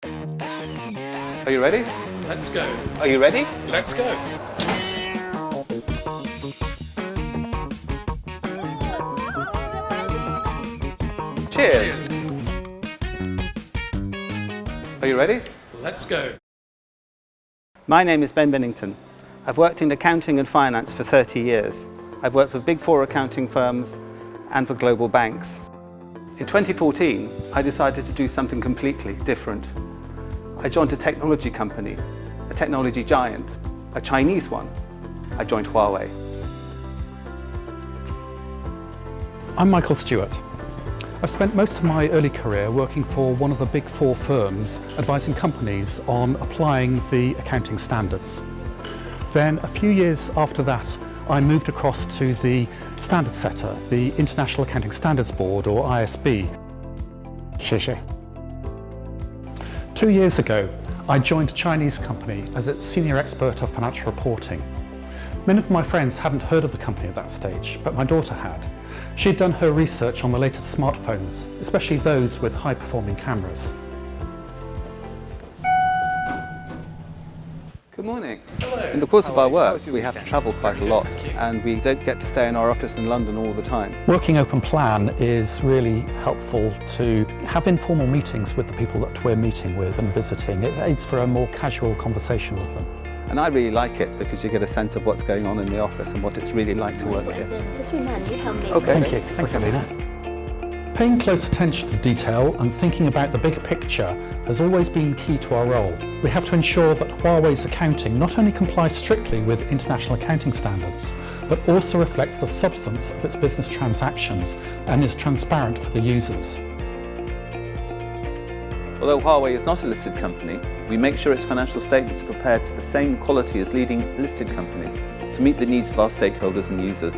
Are you ready? Let's go. Are you ready? Let's go. Cheers. Are you ready? Let's go. My name is Ben Bennington. I've worked in accounting and finance for 30 years. I've worked for Big Four accounting firms and for global banks. In 2014, I decided to do something completely different. I joined a technology company, a technology giant, a Chinese one. I joined Huawei. I'm Michael Stewart. I've spent most of my early career working for one of the Big Four firms, advising companies on applying the accounting standards. Then, a few years after that, I moved across to the standard setter, the International Accounting Standards Board, or ISB. 谢谢. 2 years ago, I joined a Chinese company as its senior expert of financial reporting. Many of my friends hadn't heard of the company at that stage, but my daughter had. She'd done her research on the latest smartphones, especially those with high-performing cameras. Good morning. Hello. In the course of our work, we have to travel quite a lot, and we don't get to stay in our office in London all the time. Working open plan is really helpful to have informal meetings with the people that we're meeting with and visiting. It aids for a more casual conversation with them. And I really like it because you get a sense of what's going on in the office and what it's really like to work here. Just remind me how many. Okay. Thank you. Thanks, Alina. Paying close attention to detail and thinking about the bigger picture has always been key to our role. We have to ensure that Huawei's accounting not only complies strictly with international accounting standards, but also reflects the substance of its business transactions and is transparent for the users. Although Huawei is not a listed company, we make sure its financial statements are prepared to the same quality as leading listed companies to meet the needs of our stakeholders and users.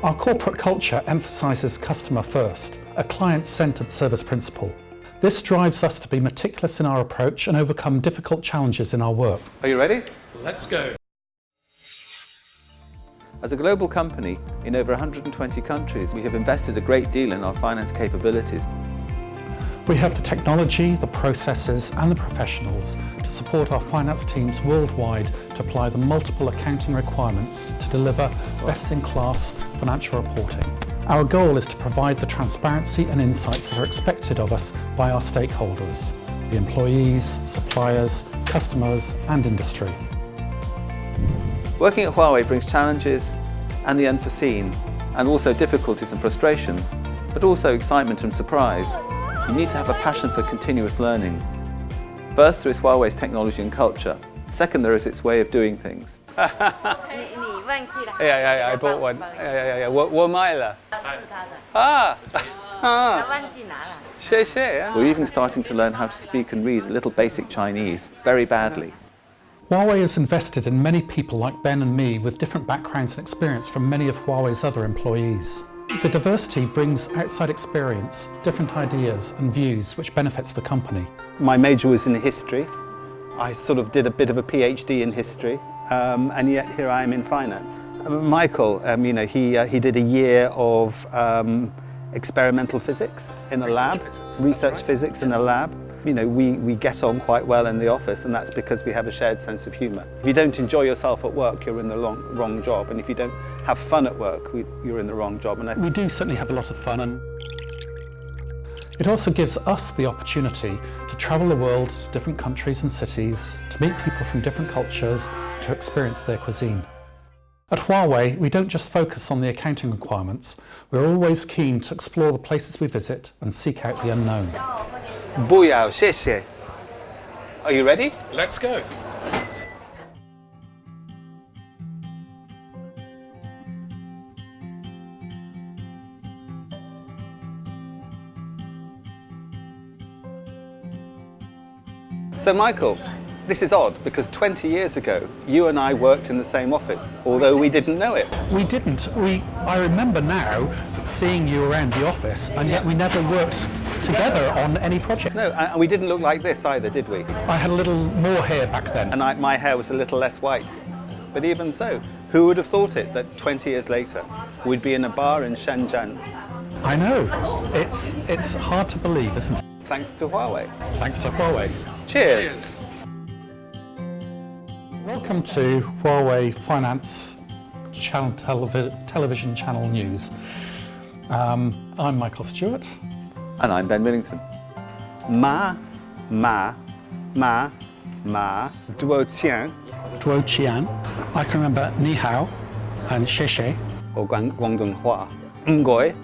Our corporate culture emphasises customer first, a client-centred service principle. This drives us to be meticulous in our approach and overcome difficult challenges in our work. Are you ready? Let's go. As a global company in over 120 countries, we have invested a great deal in our finance capabilities. We have the technology, the processes and the professionals to support our finance teams worldwide to apply the multiple accounting requirements to deliver best-in-class financial reporting. Our goal is to provide the transparency and insights that are expected of us by our stakeholders, the employees, suppliers, customers and industry. Working at Huawei brings challenges and the unforeseen, and also difficulties and frustrations, but also excitement and surprise. You need to have a passion for continuous learning. First, there is Huawei's technology and culture. Second, there is its way of doing things. Yeah, I bought one. Yeah. 我买了. We're even starting to learn how to speak and read a little basic Chinese, very badly. Huawei has invested in many people like Ben and me with different backgrounds and experience from many of Huawei's other employees. The diversity brings outside experience, different ideas and views which benefits the company. My major was in history. I sort of did a bit of a PhD in history, and yet here I am in finance. Michael, he did a year of experimental physics in a lab, research physics in a lab. You know, we get on quite well in the office, and that's because we have a shared sense of humour. If you don't enjoy yourself at work, you're in the wrong job, and if you don't have fun at work, you're in the wrong job. And we do certainly have a lot of fun, and it also gives us the opportunity to travel the world to different countries and cities, to meet people from different cultures, to experience their cuisine. At Huawei, we don't just focus on the accounting requirements, we're always keen to explore the places we visit and seek out the unknown. 不要，谢谢. Are you ready? Let's go. So Michael, this is odd because 20 years ago you and I worked in the same office, although we didn't know it. We didn't. I remember now seeing you around the office, and yet we never worked together on any project. No, and we didn't look like this either, did we? I had a little more hair back then. And my hair was a little less white. But even so, who would have thought it that 20 years later we'd be in a bar in Shenzhen I know. It's hard to believe, isn't it? Thanks to Huawei. Thanks to Huawei. Cheers. Welcome to Huawei Finance Channel Television Channel News. I'm Michael Stewart. And I'm Ben Millington. Ma, duo qian. Duo Qian. I can remember Ni Hao and Xie Xie. Or Guangdong Hua. Ngoi.